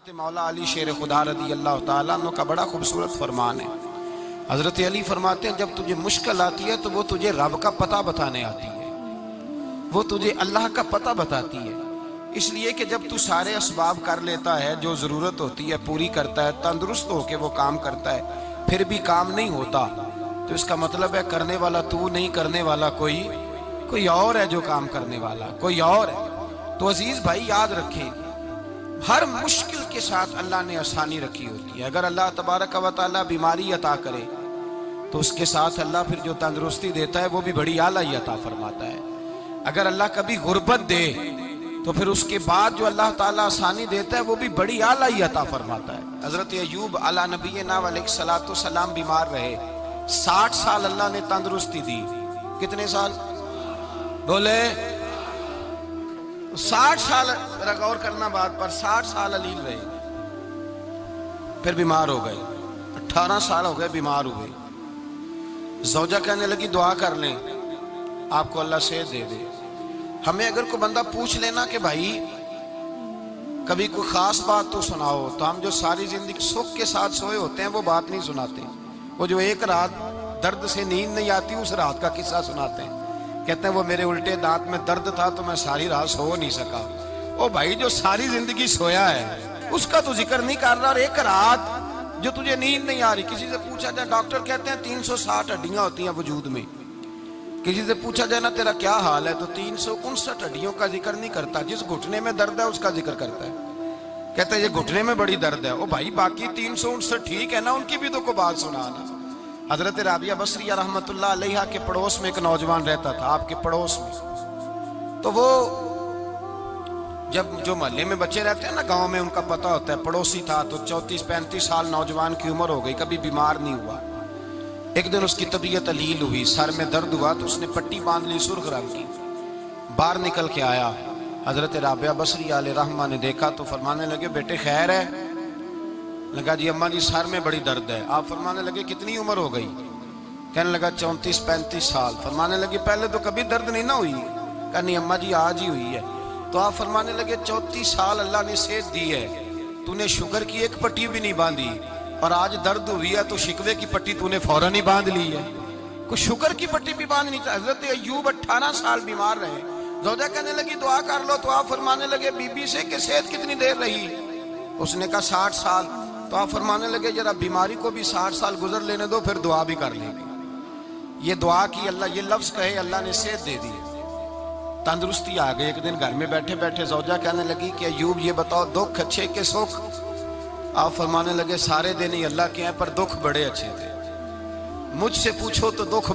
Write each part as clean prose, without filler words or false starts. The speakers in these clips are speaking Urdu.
حضرت مولا علی شیر خدا رضی اللہ تعالیٰ عنہ کا بڑا خوبصورت فرمان ہے۔ حضرت علی فرماتے ہیں جب تجھے مشکل آتی ہے تو وہ تجھے رب کا پتہ بتانے آتی ہے، وہ تجھے اللہ کا پتہ بتاتی ہے، اس لیے کہ جب تو سارے اسباب کر لیتا ہے، جو ضرورت ہوتی ہے پوری کرتا ہے، تندرست ہو کے وہ کام کرتا ہے، پھر بھی کام نہیں ہوتا، تو اس کا مطلب ہے کرنے والا تو نہیں، کرنے والا کوئی اور ہے جو کام کرنے والا، کوئی اور ہے۔ تو عزیز بھائی یاد رکھیں، ہر مشکل کے ساتھ اللہ نے آسانی رکھی ہوتی ہے۔ اگر اللہ تبارک و تعالیٰ بیماری عطا کرے تو اس کے ساتھ اللہ پھر جو تندرستی دیتا ہے وہ بھی بڑی اعلیٰ ہی عطا فرماتا ہے۔ اگر اللہ کبھی غربت دے تو پھر اس کے بعد جو اللہ تعالیٰ آسانی دیتا ہے وہ بھی بڑی اعلیٰ ہی عطا فرماتا ہے۔ حضرت ایوب علی نبینا علیہ الصلوۃ والسلام بیمار رہے، 60 سال اللہ نے تندرستی دی۔ کتنے سال بولے؟ 60 سال، غور کرنا بات پر، 60 سال علیل رہے، پھر بیمار ہو گئے، 18 سال ہو گئے بیمار ہوئے۔ زوجہ کہنے لگی دعا کر لیں آپ کو اللہ صحت دے دے۔ ہمیں اگر کوئی بندہ پوچھ لینا کہ بھائی کبھی کوئی خاص بات تو سناؤ، تو ہم جو ساری زندگی سکھ کے ساتھ سوئے ہوتے ہیں وہ بات نہیں سناتے، وہ جو ایک رات درد سے نیند نہیں آتی اس رات کا قصہ سناتے ہیں، کہتے ہیں وہ میرے الٹے دانت میں درد تھا تو میں ساری رات سو نہیں سکا۔ او بھائی جو ساری زندگی سویا ہے اس کا تو ذکر نہیں کر رہا، اور ایک رات جو تجھے نیند نہیں آ رہی۔ کسی سے پوچھا جائے، ڈاکٹر کہتے ہیں 360 ہڈیاں ہوتی ہیں وجود میں، کسی سے پوچھا جائے نا تیرا کیا حال ہے تو 359 ہڈیوں کا ذکر نہیں کرتا، جس گھٹنے میں درد ہے اس کا ذکر کرتا ہے، کہتا ہے یہ گھٹنے میں بڑی درد ہے۔ او بھائی باقی 359 ٹھیک ہے نا، ان کی بھی تو کوئی بات سنانا۔ حضرت رابعہ بصریہ رحمۃ اللہ علیہا کے پڑوس میں ایک نوجوان رہتا تھا، آپ کے پڑوس میں، تو وہ جب جو محلے میں بچے رہتے ہیں نا گاؤں میں، ان کا پتہ ہوتا ہے، پڑوسی تھا تو 34-35 سال نوجوان کی عمر ہو گئی، کبھی بیمار نہیں ہوا۔ ایک دن اس کی طبیعت علیل ہوئی، سر میں درد ہوا تو اس نے پٹی باندھ لی سرخ رنگ کی، باہر نکل کے آیا، حضرت رابعہ بصریہ علیہ رحمہ نے دیکھا تو فرمانے لگے بیٹے خیر ہے؟ لگا جی اماں جی سر میں بڑی درد ہے۔ آپ فرمانے لگے کتنی عمر ہو گئی؟ کہنے لگا 34-35 سال۔ فرمانے لگے پہلے تو کبھی درد نہیں نہ ہوئی؟ کہا نہیں اماں جی آج ہی ہوئی ہے۔ تو آپ فرمانے لگے 34 سال اللہ نے صحت دی ہے، تو نے شوگر کی ایک پٹی بھی نہیں باندھی، اور آج درد ہوئی ہے تو شکوے کی پٹی تو نے فوراً ہی باندھ لی ہے، کوئی شوگر کی پٹی بھی باندھنی چاہیے۔ حضرت ایوب 18 سال بیمار رہے، زوجہ کہنے لگی دعا کر لو، تو آپ فرمانے لگے بی بی سے کہ صحت کتنی دیر رہی؟ اس نے کہا 60 سال۔ تو آپ فرمانے لگے ذرا بیماری کو بھی 60 سال گزر لینے دو پھر دعا بھی کر لیں گے۔ یہ دعا کی، اللہ یہ لفظ کہے اللہ نے صحت دے دی، تندرستی آ گئی۔ ایک دن گھر میں بیٹھے بیٹھے زوجہ کہنے لگی کہ ایوب یہ بتاؤ دکھ اچھے کہ سکھ؟ آپ فرمانے لگے سارے دن ہی اللہ کے ہیں پر دکھ بڑے اچھے تھے، مجھ سے پوچھو تو دکھ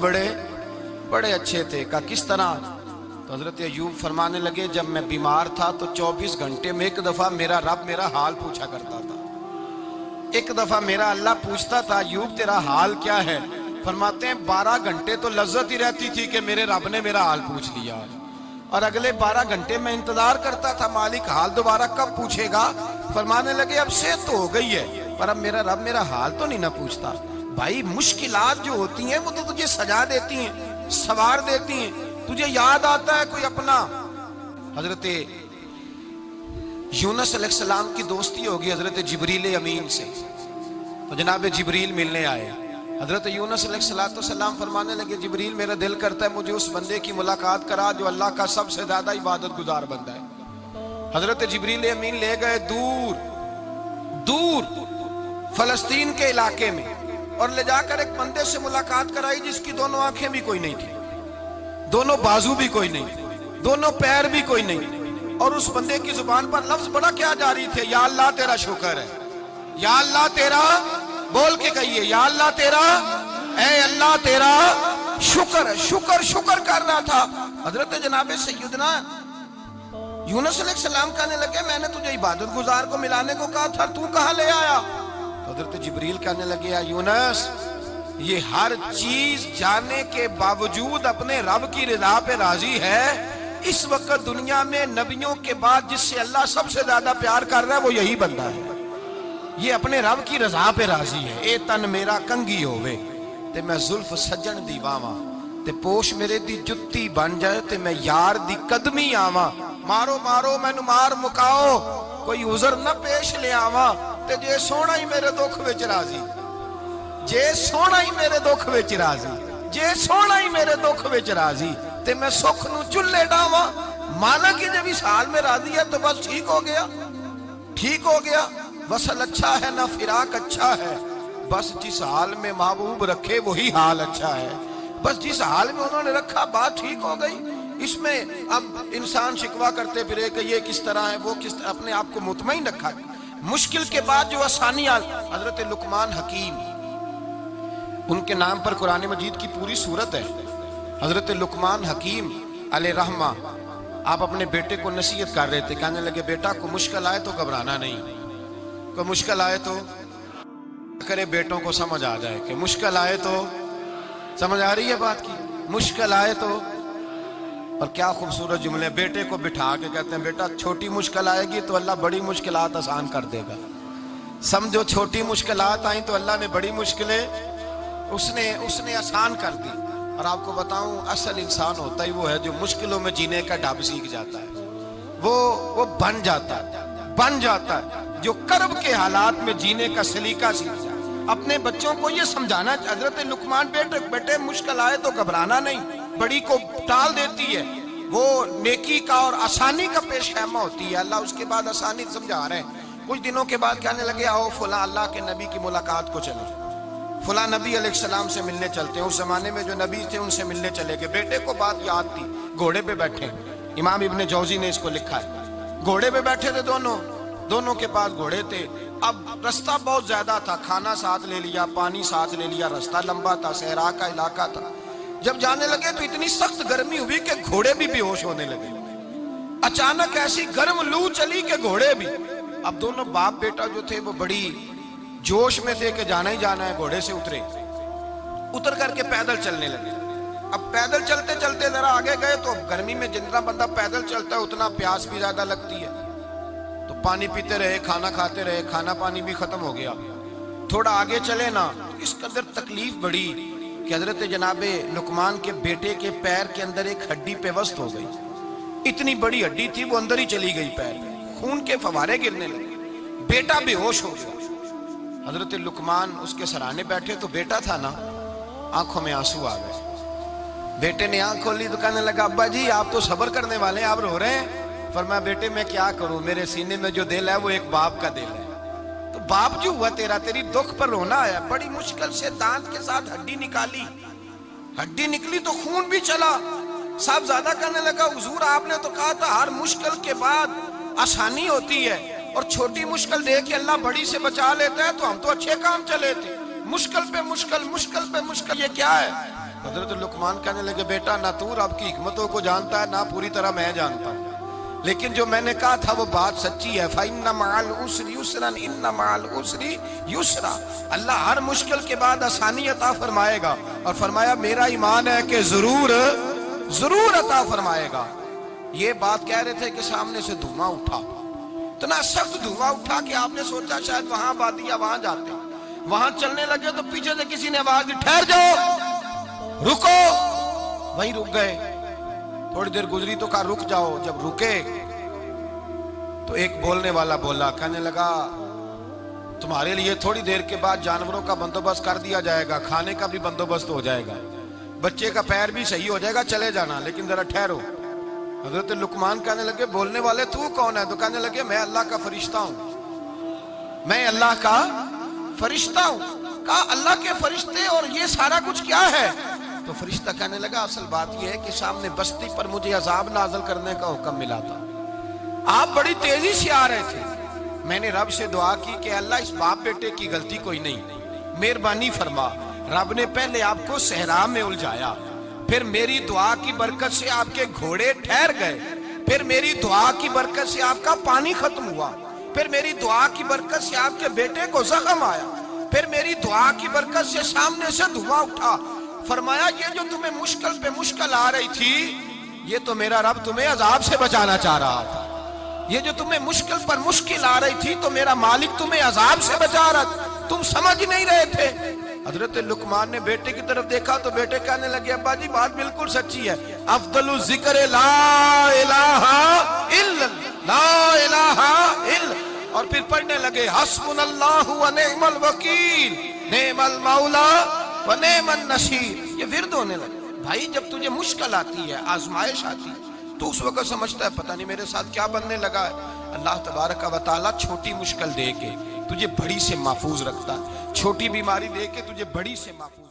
بڑے اچھے تھے۔ کہا کس طرح؟ تو حضرت ایوب فرمانے لگے جب میں بیمار تھا تو 24 گھنٹے میں ایک دفعہ میرا رب میرا حال پوچھا کرتا تھا، ایک دفعہ میرا اللہ پوچھتا تھا ایوب تیرا حال کیا ہے؟ فرماتے ہیں 12 گھنٹے تو لذت ہی رہتی تھی کہ میرے رب نے میرا حال پوچھ لیا، اور اگلے 12 گھنٹے میں انتظار کرتا تھا مالک حال دوبارہ کب پوچھے گا۔ فرمانے لگے اب صحت تو ہو گئی ہے پر اب میرا رب میرا حال تو نہیں نہ پوچھتا۔ بھائی مشکلات جو ہوتی ہیں وہ تو تجھے سجا دیتی ہیں، سوار دیتی ہیں، تجھے یاد آتا ہے کوئی اپنا۔ حضرت یونس علیہ السلام کی دوستی ہوگی حضرت جبریل امین سے، تو جناب جبریل ملنے آئے۔ حضرت یونس علیہ السلام فرمانے لگے جبریل میرا دل کرتا ہے مجھے اس بندے کی ملاقات کرا جو اللہ کا سب سے زیادہ عبادت گزار بندہ ہے۔ حضرت جبریل امین لے گئے دور فلسطین کے علاقے میں، اور لے جا کر ایک بندے سے ملاقات کرائی جس کی دونوں آنکھیں بھی کوئی نہیں تھی، دونوں بازو بھی کوئی نہیں، دونوں پیر بھی کوئی نہیں، اور اس بندے کی زبان پر لفظ بڑا کیا جاری تھے، یا اللہ تیرا شکر ہے، یا اللہ تیرا، بول کے کہیے یا اللہ تیرا، اے اللہ تیرا شکر ہے، شکر کر رہا تھا۔ حضرت جناب سیدنا یونس علیہ السلام کہنے لگے میں نے تجھے عبادت گزار کو ملانے کو کہا تھا، تو کہاں لے آیا؟ تو حضرت جبریل کہنے لگے یا یونس یہ ہر چیز جانے کے باوجود اپنے رب کی رضا پہ راضی ہے۔ اس وقت دنیا میں نبیوں کے بعد جس سے اللہ سب سے زیادہ پیار کر رہا ہے وہ یہی بندہ ہے، یہ اپنے رب کی رضا پہ راضی ہے۔ اے تن میرا کنگی ہوئے تے میں زلف سجن دی واواں، تے پوش میرے دی جتی بن جائے تے میں یار دی قدمی آواں، مارو مینو مار مکاؤ کوئی عذر نہ پیش لے آوا تے جے سونا ہی میرے دکھ وچ راضی، جے سونا ہی میرے دکھ وچ راضی، جے سونا ہی میرے دکھ وچ راضی تے میں سکھ نو چلے ڈاواں۔ مانا کہ جب اس حال میں راضی ہے تو بس ٹھیک ہو گیا، ٹھیک ہو گیا۔ وصل اچھا ہے نہ فراق اچھا ہے، بس جس حال میں محبوب رکھے وہی حال اچھا ہے، بس جس حال میں انہوں نے رکھا بات ٹھیک ہو گئی۔ اس میں اب انسان شکوہ کرتے پھرے کہ یہ کس طرح ہے وہ کس طرح، اپنے آپ کو مطمئن رکھا۔ مشکل کے بعد جو آسانی حضرت لقمان حکیم، ان کے نام پر قرآن مجید کی پوری سورت ہے۔ حضرت لقمان حکیم علیہ رحمہ آپ اپنے بیٹے کو نصیحت کر رہے تھے، کہنے لگے بیٹا کو مشکل آئے تو گھبرانا نہیں، کوئی مشکل آئے تو کرے بیٹوں کو سمجھ آ جائے کہ مشکل آئے تو، سمجھ آ رہی ہے بات کی، مشکل آئے تو۔ اور کیا خوبصورت جملے، بیٹے کو بٹھا کے کہتے ہیں بیٹا چھوٹی مشکل آئے گی تو اللہ بڑی مشکلات آسان کر دے گا، سمجھو چھوٹی مشکلات آئیں تو اللہ نے بڑی مشکلیں اس نے آسان کر دی۔ اور آپ کو بتاؤں اصل انسان ہوتا ہی وہ ہے جو مشکلوں میں جینے کا ڈھب سیکھ جاتا ہے، وہ بن جاتا ہے جو کرب کے حالات میں جینے کا سلیقہ سیکھ جاتا ہے۔ اپنے بچوں کو یہ سمجھانا، حضرت لقمان بیٹے مشکل آئے تو گھبرانا نہیں، بڑی کو ٹال دیتی ہے، وہ نیکی کا اور آسانی کا پیش خیمہ ہوتی ہے، اللہ اس کے بعد آسانی سمجھا رہے ہیں۔ کچھ دنوں کے بعد کہنے لگے آؤ فلاں اللہ کے نبی کی ملاقات کو چلیں، فلاں نبی علیہ السلام سے ملنے چلتے ہیں۔ اس زمانے میں جو نبی تھے ان سے ملنے چلے گئے، بیٹے کو بات یاد تھی، گھوڑے پہ بیٹھے، امام ابن جوزی نے اس کو لکھا ہے، گھوڑے پہ بیٹھے تھے دونوں کے پاس گھوڑے تھے۔ اب رستہ بہت زیادہ تھا، کھانا ساتھ لے لیا، پانی ساتھ لے لیا، رستہ لمبا تھا، صحرا کا علاقہ تھا۔ جب جانے لگے تو اتنی سخت گرمی ہوئی کہ گھوڑے بھی بے ہوش ہونے لگے، اچانک ایسی گرم لو چلی کہ گھوڑے بھی۔ اب دونوں باپ بیٹا جو تھے وہ بڑی جوش میں تھے کہ جانا ہی جانا ہے، گھوڑے سے اتر کر کے پیدل چلنے لگے۔ اب پیدل چلتے چلتے ذرا آگے گئے تو گرمی میں جتنا بندہ پیدل چلتا ہے اتنا پیاس بھی زیادہ لگتی ہے، تو پانی پیتے رہے، کھانا کھاتے رہے، کھانا پانی بھی ختم ہو گیا۔ تھوڑا آگے چلے نا تو اس قدر تکلیف بڑی کہ حضرت جناب لقمان کے بیٹے کے پیر کے اندر ایک ہڈی پیوست ہو گئی، اتنی بڑی ہڈی تھی وہ اندر ہی چلی گئی، پیر خون کے فوارے گرنے لگے، بیٹا بے ہوش ہو گیا۔ حضرت لقمان اس کے سرانے بیٹھے تو بیٹا تھا نا، آنکھوں میں آنسو آ گئے۔ بیٹے نے آنکھ کھولی تو کہنے لگا ابا جی آپ تو صبر کرنے والے ہیں، آپ رو رہے ہیں۔ فرمایا بیٹے میں کیا کروں، میرے سینے میں جو دل ہے وہ ایک باپ کا دل ہے، تو باپ جو ہوا تیری دکھ پر رونا آیا۔ بڑی مشکل سے دانت کے ساتھ ہڈی نکالی، ہڈی نکلی تو خون بھی چلا۔ صاحب زیادہ کہنے لگا حضور آپ نے تو کہا تھا ہر مشکل کے بعد آسانی ہوتی ہے، اور چھوٹی مشکل دیکھ کے اللہ بڑی سے بچا لیتا ہے، تو ہم تو اچھے کام چلے تھے، مشکل پہ مشکل، مشکل پہ مشکل، یہ کیا ہے؟ حضرت لقمان کہنے لگے بیٹا نہ تو رب کی حکمتوں کو جانتا ہے نہ پوری طرح میں جانتا ہوں، لیکن جو میں نے کہا تھا وہ بات سچی ہے۔ فَإِنَّ مَعَ الْعُسْرِ يُسْرًا إِنَّ مَعَ الْعُسْرِ يُسْرًا، اللہ ہر مشکل کے بعد آسانی عطا فرمائے گا، اور فرمایا میرا ایمان ہے کہ ضرور عطا فرمائے گا۔ یہ بات کہہ رہے تھے کہ سامنے سے دھواں اٹھا، اتنا سخت دھواں اٹھا کہ آپ نے سوچا شاید وہاں بادی یا وہاں جاتے ہیں۔ وہاں چلنے لگے تو پیچھے سے کسی نے آواز دی ٹھہر جاؤ، رکو، وہیں رک گئے۔ تھوڑی دیر گزری تو کہا رک جاؤ، جب رکے تو ایک بولنے والا بولا، کہنے لگا تمہارے لیے تھوڑی دیر کے بعد جانوروں کا بندوبست کر دیا جائے گا، کھانے کا بھی بندوبست ہو جائے گا، بچے کا پیر بھی صحیح ہو جائے گا، چلے جانا لیکن ذرا ٹھہرو۔ حضرت لقمان کہنے لگے بولنے والے تو کون ہے؟ تو کہنے لگے میں اللہ کا فرشتہ ہوں، میں اللہ کا فرشتہ ہوں۔ کہا اللہ کے فرشتے اور یہ سارا کچھ کیا ہے؟ تو فرشتہ کہنے لگا اصل بات یہ ہے کہ سامنے بستی پر مجھے عذاب نازل کرنے کا حکم ملا تھا، آپ بڑی تیزی سے آ رہے تھے، میں نے رب سے دعا کی کہ اللہ اس باپ بیٹے کی غلطی کوئی نہیں، مہربانی فرما۔ رب نے پہلے آپ کو صحرا میں الجھایا، پھر میری دعا کی برکت سے آپ کے گھوڑے ٹھہر گئے، پھر میری دعا کی برکت سے آپ کا پانی ختم ہوا، پھر میری دعا کی برکت سے آپ کے بیٹے کو زخم آیا، پھر میری دعا کی برکت سے سامنے سے دھواں اٹھا۔ فرمایا یہ جو تمہیں مشکل پہ مشکل آ رہی تھی، یہ تو میرا رب تمہیں عذاب سے بچانا چاہ رہا تھا، یہ جو تمہیں مشکل پر مشکل آ رہی تھی تو میرا مالک تمہیں عذاب سے بچا رہا تھا، تم سمجھ نہیں رہے تھے۔ حضرت لقمان نے بیٹے کی طرف دیکھا تو بیٹے کہنے لگے ابا جی بات بالکل سچی ہے، افضل الذکر لا الہ الا لا الہ الا، اور پھر پڑھنے لگے حسبنا اللہ و نعم الوکیل نعم المولا و نعم النصیر، یہ ورد ہونے لگے۔ بھائی جب تجھے مشکل آتی ہے، آزمائش آتی ہے، تو اس وقت سمجھتا ہے پتہ نہیں میرے ساتھ کیا بننے لگا ہے۔ اللہ تبارک و تعالیٰ چھوٹی مشکل دے کے تجھے بڑی سے محفوظ رکھتا ہے، چھوٹی بیماری دے کے تجھے بڑی سے محفوظ